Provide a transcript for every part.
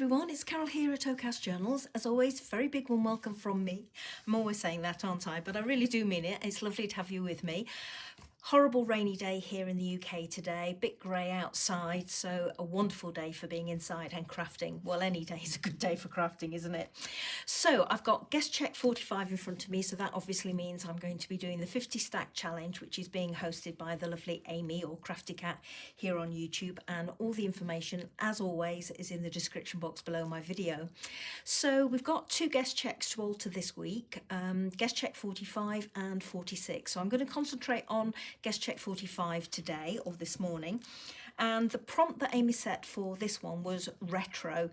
everyone, it's Carol here at Ocast Journals. As always, very big warm welcome from me. I'm always saying that, aren't I? But I really do mean it. It's lovely to have you with me. Horrible rainy day here in the UK today, bit grey outside, so a wonderful day for being inside and crafting. Well, any day is a good day for crafting, isn't it? So I've got guest check 45 in front of me, so that obviously means I'm going to be doing the 50 stack challenge, which is being hosted by the lovely Amy or Crafty Cat here on YouTube, and all the information, as always, is in the description box below my video. So we've got two guest checks to alter this week, guest check 45 and 46. So I'm going to concentrate on guest check 45 today or this morning, and the prompt that Amy set for this one was retro.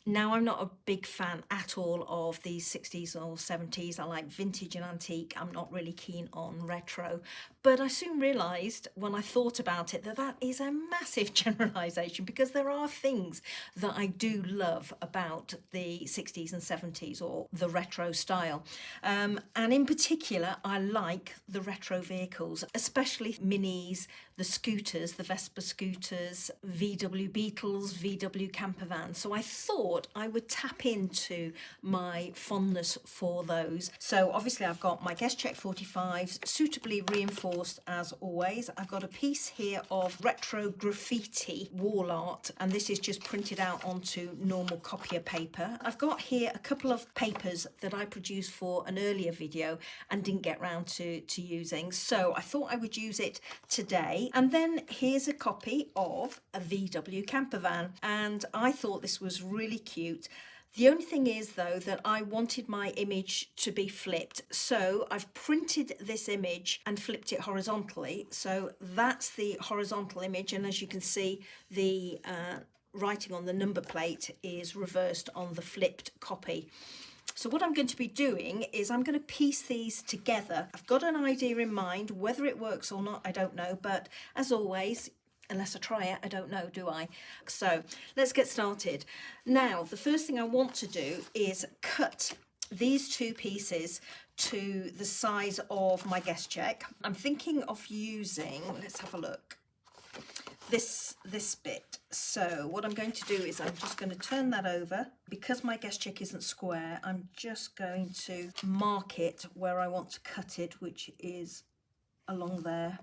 Now, I'm not a big fan at all of the 60s or 70s. I like vintage and antique. I'm not really keen on retro. But I soon realised when I thought about it that that is a massive generalisation, because there are things that I do love about the 60s and 70s or the retro style. And in particular, I like the retro vehicles, especially minis, the scooters, the Vespa scooters, VW Beatles, VW camper vans. So I thought I would tap into my fondness for those. So obviously I've got my guest check 45s, suitably reinforced as always. I've got a piece here of retro graffiti wall art, and this is just printed out onto normal copier paper. I've got here a couple of papers that I produced for an earlier video and didn't get round to using, so I thought I would use it today. And then here's a copy of a VW camper van, and I thought this was really cute. The only thing is, though, that I wanted my image to be flipped, so I've printed this image and flipped it horizontally. So that's the horizontal image, and as you can see, the writing on the number plate is reversed on the flipped copy. So what I'm going to be doing is I'm going to piece these together. I've got an idea in mind. Whether it works or not, I don't know. But as always, unless I try it, I don't know, do I? So let's get started. Now, the first thing I want to do is cut these two pieces to the size of my guest check. I'm thinking of using, let's have a look, this bit. So what I'm going to do is I'm just going to turn that over. Because my guest check isn't square, I'm just going to mark it where I want to cut it, which is along there.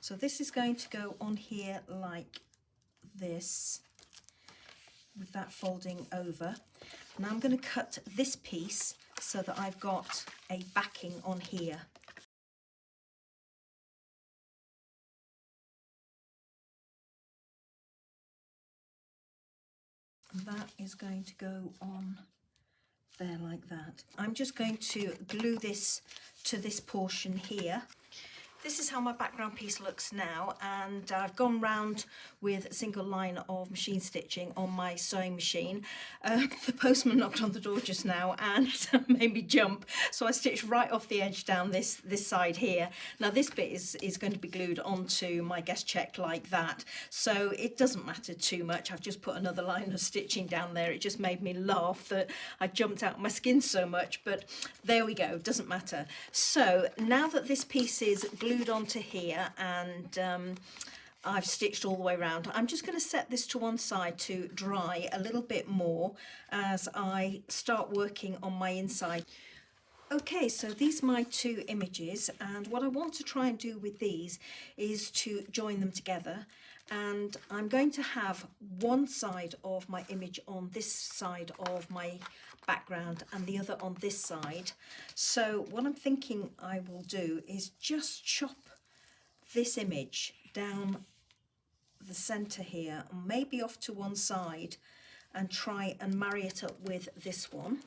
So this is going to go on here like this, with that folding over. Now I'm going to cut this piece so that I've got a backing on here. And that is going to go on there like that. I'm just going to glue this to this portion here. This is how my background piece looks now, and I've gone round with a single line of machine stitching on my sewing machine. The postman knocked on the door just now and made me jump, so I stitched right off the edge down this side here. Now this bit is going to be glued onto my guest check like that, so it doesn't matter too much. I've just put another line of stitching down there. It just made me laugh that I jumped out my skin so much, but there we go, doesn't matter. So now that this piece is glued onto here and I've stitched all the way around, I'm just going to set this to one side to dry a little bit more as I start working on my inside. Okay, so these are my two images, and what I want to try and do with these is to join them together. And I'm going to have one side of my image on this side of my background and the other on this side. So what I'm thinking I will do is just chop this image down the centre here, and maybe off to one side, and try and marry it up with this one.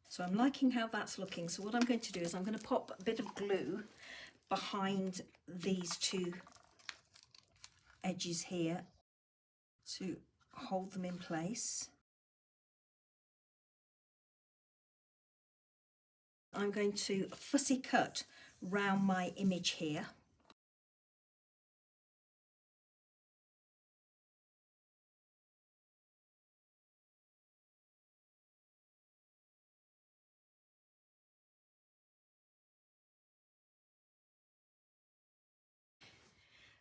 So I'm liking how that's looking. So what I'm going to do is I'm going to pop a bit of glue behind these two edges here to hold them in place. I'm going to fussy cut round my image here.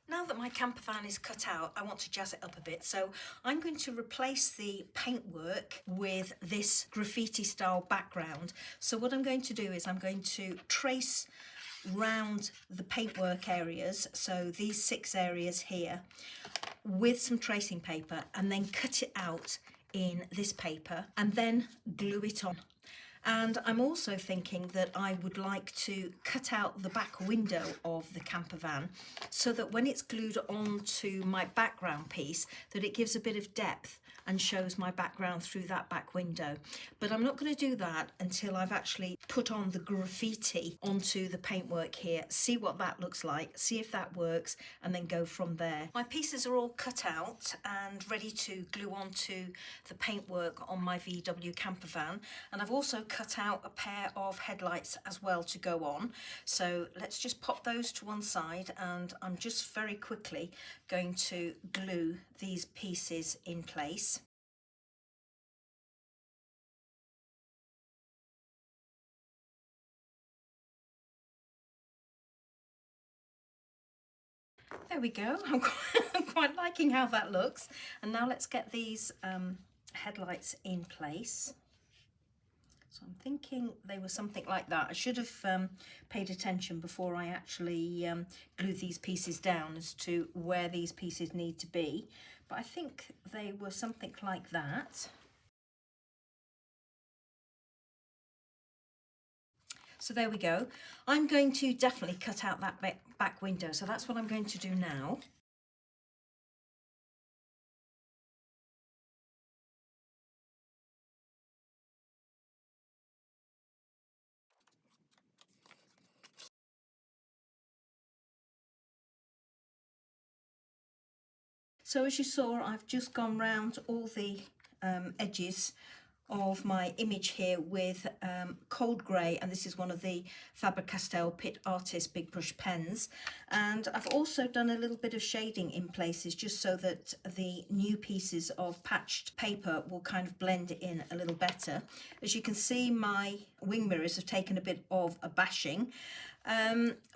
Now that my camper van is cut out, I want to jazz it up a bit. So I'm going to replace the paintwork with this graffiti style background. So what I'm going to do is I'm going to trace round the paintwork areas, so these 6 areas here, with some tracing paper, and then cut it out in this paper and then glue it on. And I'm also thinking that I would like to cut out the back window of the camper van so that when it's glued onto my background piece, that it gives a bit of depth and shows my background through that back window. But I'm not going to do that until I've actually put on the graffiti onto the paintwork here, see what that looks like, see if that works, and then go from there. My pieces are all cut out and ready to glue onto the paintwork on my VW camper van, and I've also cut out a pair of headlights as well to go on. So let's just pop those to one side, and I'm just very quickly going to glue these pieces in place. There we go. I'm quite liking how that looks. And now let's get these headlights in place. So I'm thinking they were something like that. I should have paid attention before I actually glued these pieces down as to where these pieces need to be. But I think they were something like that. So there we go. I'm going to definitely cut out that back window. So that's what I'm going to do now. So as you saw, I've just gone round all the edges of my image here with cold grey, and this is one of the Faber-Castell Pitt Artist Big Brush pens, and I've also done a little bit of shading in places just so that the new pieces of patched paper will kind of blend in a little better. As you can see, my wing mirrors have taken a bit of a bashing.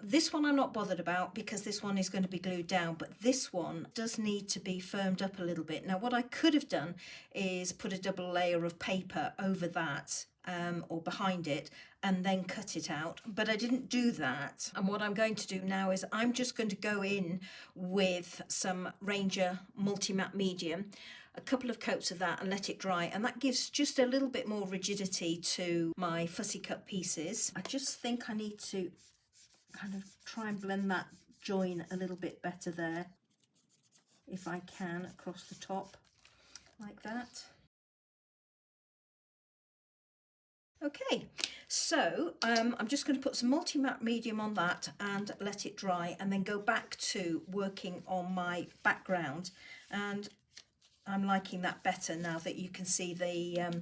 This one I'm not bothered about because this one is going to be glued down, but this one does need to be firmed up a little bit. Now what I could have done is put a double layer of paper over that or behind it and then cut it out, but I didn't do that. And what I'm going to do now is I'm just going to go in with some Ranger multi-matte medium, a couple of coats of that, and let it dry, and that gives just a little bit more rigidity to my fussy cut pieces. I just think I need to kind of try and blend that join a little bit better there, if I can, across the top like that. Okay, so I'm just going to put some multi-matte medium on that and let it dry, and then go back to working on my background. And I'm liking that better now that you can see the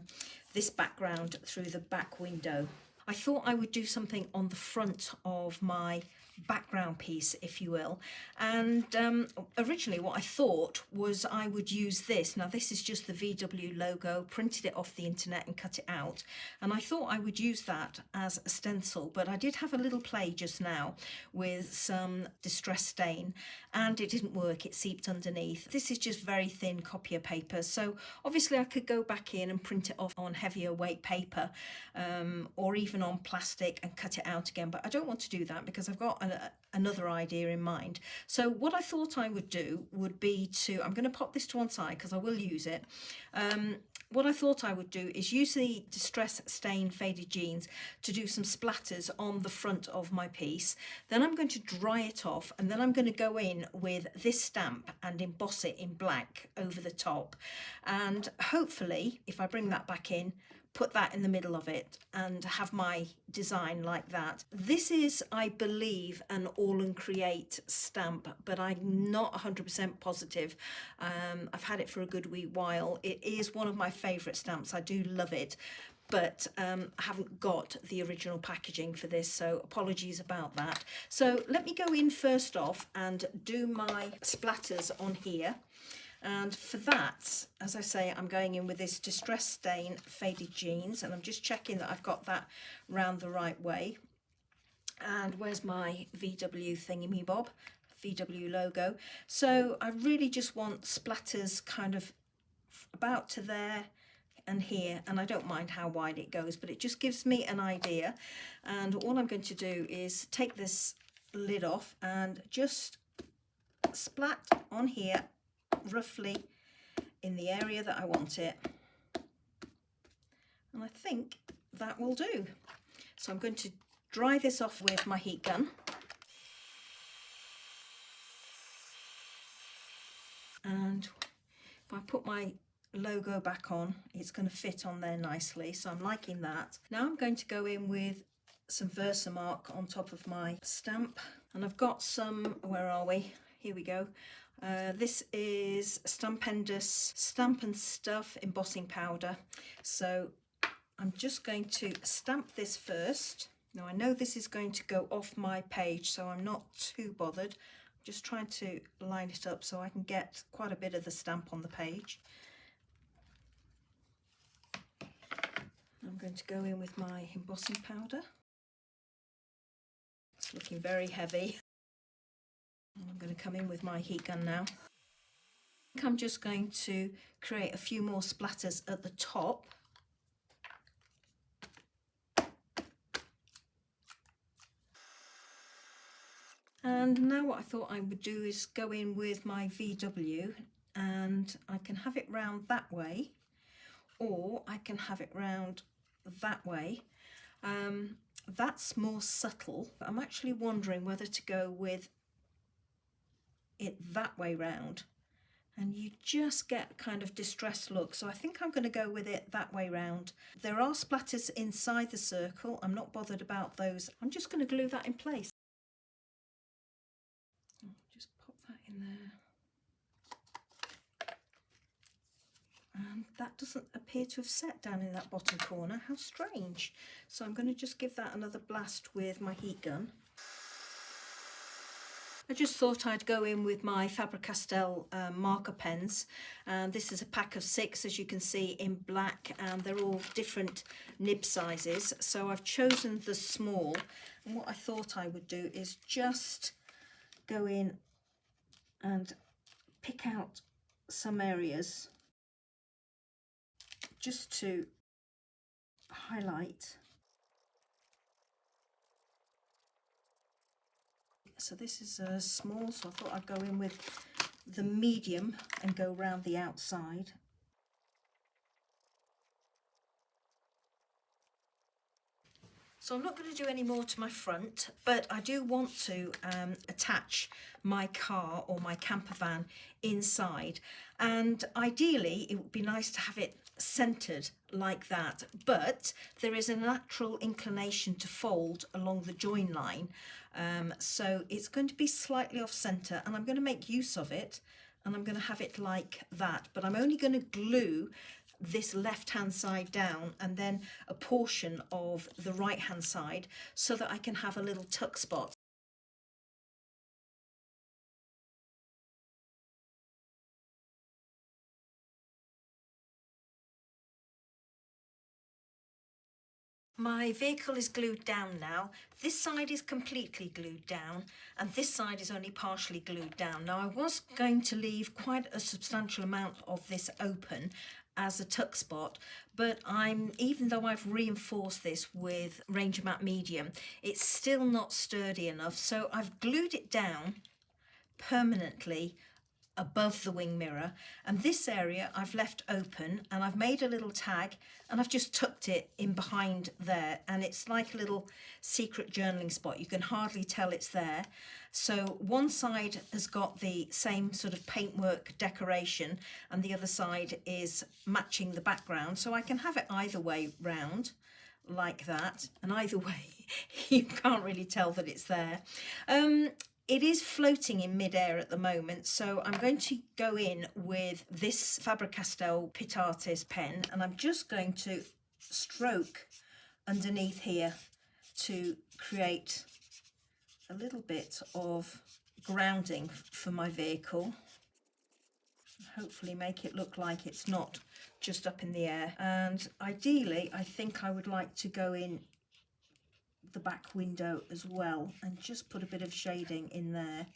this background through the back window. I thought I would do something on the front of my background piece, if you will, and originally what I thought was I would use this. Now this is just the VW logo, printed it off the internet and cut it out, and I thought I would use that as a stencil, but I did have a little play just now with some distress stain and it didn't work, it seeped underneath. This is just very thin copier paper, so obviously I could go back in and print it off on heavier weight paper or even on plastic and cut it out again, but I don't want to do that because I've got another idea in mind. So what I thought I would do would be to, I'm going to pop this to one side because I will use it. What I thought I would do is use the Distress Stain Faded Jeans to do some splatters on the front of my piece. Then I'm going to dry it off, and then I'm going to go in with this stamp and emboss it in black over the top. And hopefully, if I bring that back in, put that in the middle of it and have my design like that. This is, I believe, an All and Create stamp, but I'm not 100% positive. I've had it for a good wee while. It is one of my favourite stamps. I do love it, but I haven't got the original packaging for this, so apologies about that. So let me go in first off and do my splatters on here. And for that, as I say, I'm going in with this Distress Stain Faded Jeans, and I'm just checking that I've got that round the right way. And where's my VW thingy-me-bob? VW logo. So I really just want splatters kind of about to there and here, and I don't mind how wide it goes, but it just gives me an idea. And all I'm going to do is take this lid off and just splat on here roughly in the area that I want it, and I think that will do. So I'm going to dry this off with my heat gun. And if I put my logo back on, it's going to fit on there nicely, so I'm liking that. Now I'm going to go in with some Versamark on top of my stamp, and I've got some, where are we? Here we go. This is Stampendous Stamp and Stuff embossing powder. So I'm just going to stamp this first. Now I know this is going to go off my page, so I'm not too bothered. I'm just trying to line it up so I can get quite a bit of the stamp on the page. I'm going to go in with my embossing powder. It's looking very heavy. And I'm going to come in with my heat gun now. I think I'm just going to create a few more splatters at the top. And now what I thought I would do is go in with my VW, and I can have it round that way, or I can have it round that way. That's more subtle. I'm actually wondering whether to go with it that way round, and you just get kind of distressed look. So I think I'm going to go with it that way round. There are splatters inside the circle. I'm not bothered about those. I'm just going to glue that in place. Just pop that in there. And that doesn't appear to have set down in that bottom corner. How strange. So I'm going to just give that another blast with my heat gun. I just thought I'd go in with my Faber-Castell marker pens, and this is a pack of 6, as you can see, in black, and they're all different nib sizes. So I've chosen the small, and what I thought I would do is just go in and pick out some areas just to highlight. So this is a small, so I thought I'd go in with the medium and go round the outside. So I'm not going to do any more to my front, but I do want to attach my car or my camper van inside, and ideally it would be nice to have it centered like that, but there is a natural inclination to fold along the join line, so it's going to be slightly off center, and I'm going to make use of it, and I'm going to have it like that, but I'm only going to glue this left hand side down and then a portion of the right hand side so that I can have a little tuck spot. My vehicle is glued down now. This side is completely glued down and this side is only partially glued down. Now I was going to leave quite a substantial amount of this open as a tuck spot, but even though I've reinforced this with Ranger Matte Medium, it's still not sturdy enough, so I've glued it down permanently above the wing mirror, and this area I've left open, and I've made a little tag and I've just tucked it in behind there, and it's like a little secret journaling spot. You can hardly tell it's there. So one side has got the same sort of paintwork decoration and the other side is matching the background, so I can have it either way round like that, and either way you can't really tell that it's there. It is floating in mid-air at the moment, so I'm going to go in with this Faber-Castell Pit Artist pen, and I'm just going to stroke underneath here to create a little bit of grounding for my vehicle. Hopefully make it look like it's not just up in the air. And ideally, I think I would like to go in the back window as well and just put a bit of shading in there.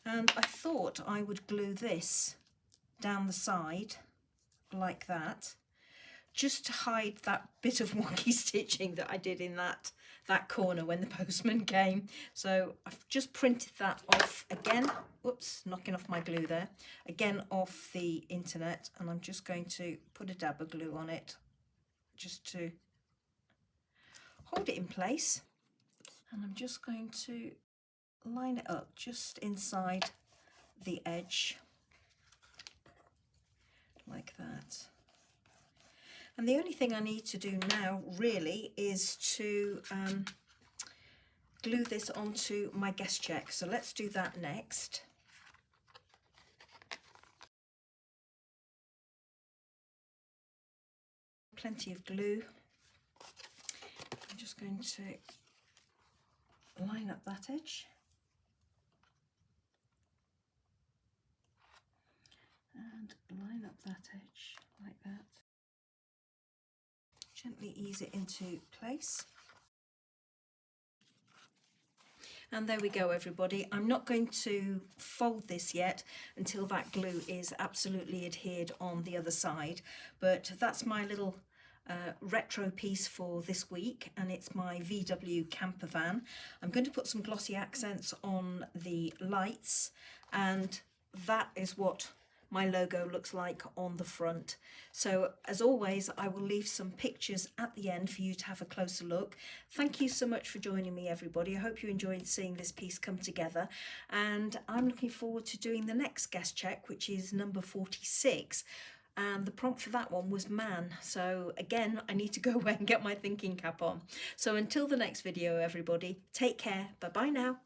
And I thought I would glue this down the side like that, just to hide that bit of wonky stitching that I did in that corner when the postman came. So I've just printed that off again. Whoops, knocking off my glue there. Again off the internet, and I'm just going to put a dab of glue on it just to hold it in place. And I'm just going to line it up just inside the edge like that. And the only thing I need to do now really is to glue this onto my guest check. So let's do that next. Plenty of glue. I'm just going to line up that edge. And line up that edge like that. Gently ease it into place. And there we go, everybody. I'm not going to fold this yet until that glue is absolutely adhered on the other side, but that's my little retro piece for this week, and it's my VW camper van. I'm going to put some glossy accents on the lights, and that is what my logo looks like on the front. So as always, I will leave some pictures at the end for you to have a closer look. Thank you so much for joining me, everybody. I hope you enjoyed seeing this piece come together, and I'm looking forward to doing the next guest check, which is number 46. And the prompt for that one was man. So again, I need to go away and get my thinking cap on. So until the next video, everybody, take care. Bye bye now.